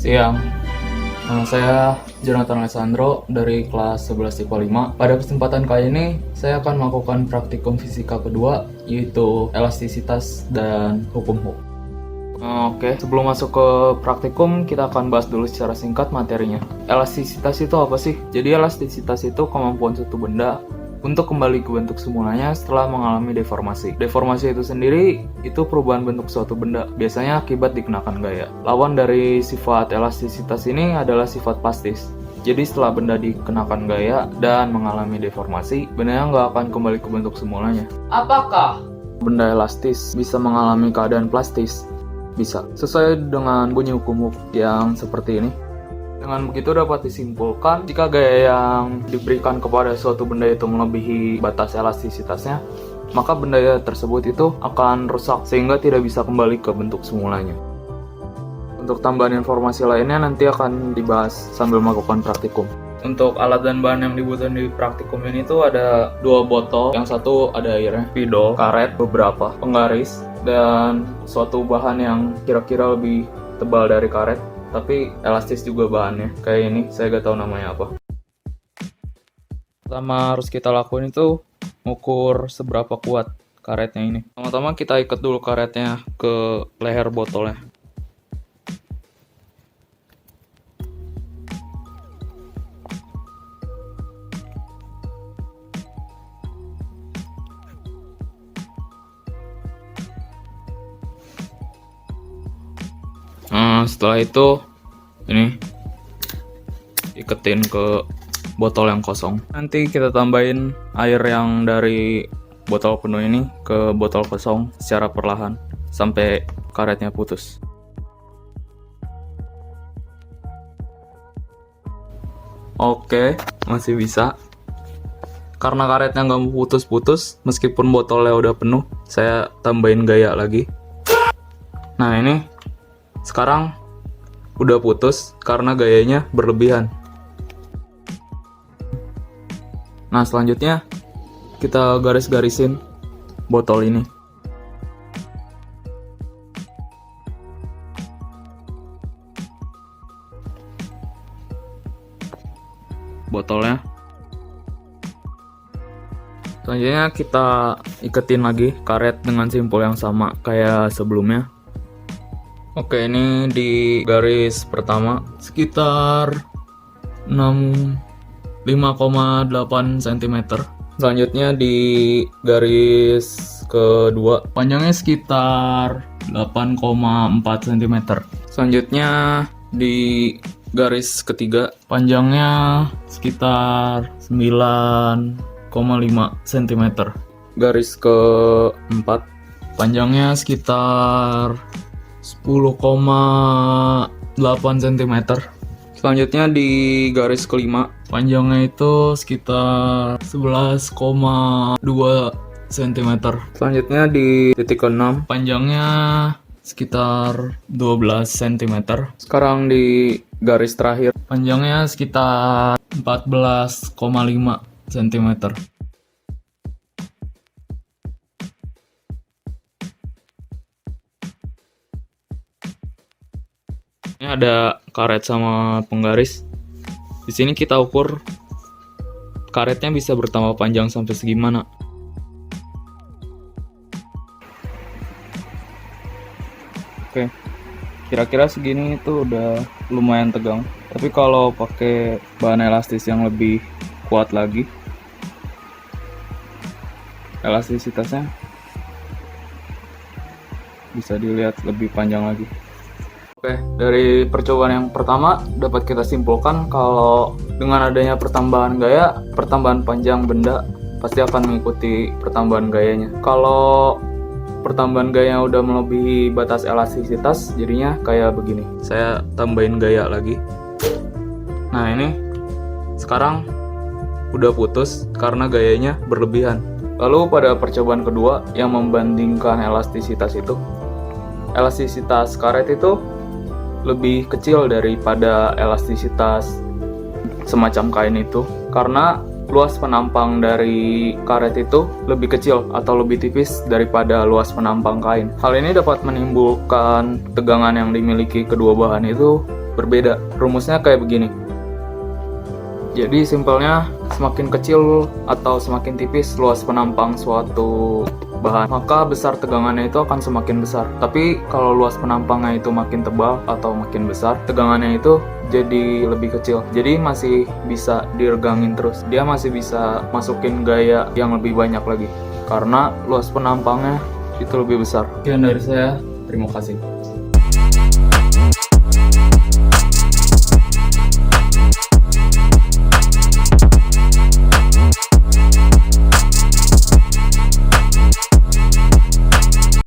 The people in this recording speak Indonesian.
Siang, nama saya Jonathan Alessandro dari kelas 11 IPA 5. Pada kesempatan kali ini, saya akan melakukan praktikum fisika kedua, yaitu elastisitas dan hukum Hooke. Oke, sebelum masuk ke praktikum, kita akan bahas dulu secara singkat materinya. Elastisitas itu apa sih? Jadi elastisitas itu kemampuan suatu benda untuk kembali ke bentuk semulanya setelah mengalami deformasi. Deformasi itu sendiri itu perubahan bentuk suatu benda, biasanya akibat dikenakan gaya. Lawan dari sifat elastisitas ini adalah sifat plastis. Jadi setelah benda dikenakan gaya dan mengalami deformasi, bendanya nggak akan kembali ke bentuk semulanya. Apakah benda elastis bisa mengalami keadaan plastis? Bisa, sesuai dengan bunyi hukum Hooke yang seperti ini. Dengan begitu dapat disimpulkan, jika gaya yang diberikan kepada suatu benda itu melebihi batas elastisitasnya, maka benda tersebut itu akan rusak sehingga tidak bisa kembali ke bentuk semulanya. Untuk tambahan informasi lainnya nanti akan dibahas sambil melakukan praktikum. Untuk alat dan bahan yang dibutuhkan di praktikum ini tuh ada 2 botol, yang satu ada airnya, spidol, karet, beberapa penggaris, dan suatu bahan yang kira-kira lebih tebal dari karet, tapi elastis juga bahannya. Kayak ini, saya gak tahu namanya apa. Pertama harus kita lakuin itu mengukur seberapa kuat karetnya ini. Pertama-tama kita ikat dulu karetnya ke leher botolnya. Setelah itu ini iketin ke botol yang kosong. Nanti kita tambahin air yang dari botol penuh ini ke botol kosong secara perlahan sampai karetnya putus. Oke, masih bisa. Karena karetnya nggak mau putus-putus, meskipun botolnya udah penuh, saya tambahin gaya lagi. Nah ini sekarang udah putus karena gayanya berlebihan. Nah selanjutnya kita garis-garisin botol ini. Botolnya. Selanjutnya kita iketin lagi karet dengan simpul yang sama kayak sebelumnya. Oke, ini di garis pertama sekitar 5,8 cm. Selanjutnya di garis kedua panjangnya sekitar 8,4 cm. Selanjutnya di garis ketiga panjangnya sekitar 9,5 cm. Garis keempat panjangnya sekitar 10,8 cm. Selanjutnya di garis kelima panjangnya itu sekitar 11,2 cm. Selanjutnya di titik ke-6 panjangnya sekitar 12 cm. Sekarang di garis terakhir panjangnya sekitar 14,5 cm. Ini ada karet sama penggaris. Di sini kita ukur karetnya bisa bertambah panjang sampai segimana. Oke, kira-kira segini itu udah lumayan tegang. Tapi kalau pakai bahan elastis yang lebih kuat lagi, elastisitasnya bisa dilihat lebih panjang lagi. Oke, dari percobaan yang pertama dapat kita simpulkan kalau dengan adanya pertambahan gaya, pertambahan panjang benda pasti akan mengikuti pertambahan gayanya. Kalau pertambahan gaya udah melebihi batas elastisitas, jadinya kayak begini. Saya tambahin gaya lagi. Nah ini sekarang udah putus karena gayanya berlebihan. Lalu pada percobaan kedua yang membandingkan elastisitas itu, elastisitas karet itu lebih kecil daripada elastisitas semacam kain itu, karena luas penampang dari karet itu lebih kecil atau lebih tipis daripada luas penampang kain. Hal ini dapat menimbulkan tegangan yang dimiliki kedua bahan itu berbeda. Rumusnya kayak begini. Jadi simpelnya, semakin kecil atau semakin tipis luas penampang suatu bahan, maka besar tegangannya itu akan semakin besar. Tapi kalau luas penampangnya itu makin tebal atau makin besar, tegangannya itu jadi lebih kecil. Jadi masih bisa diregangin terus. Dia masih bisa masukin gaya yang lebih banyak lagi karena luas penampangnya itu lebih besar. Sekian dari saya. Terima kasih.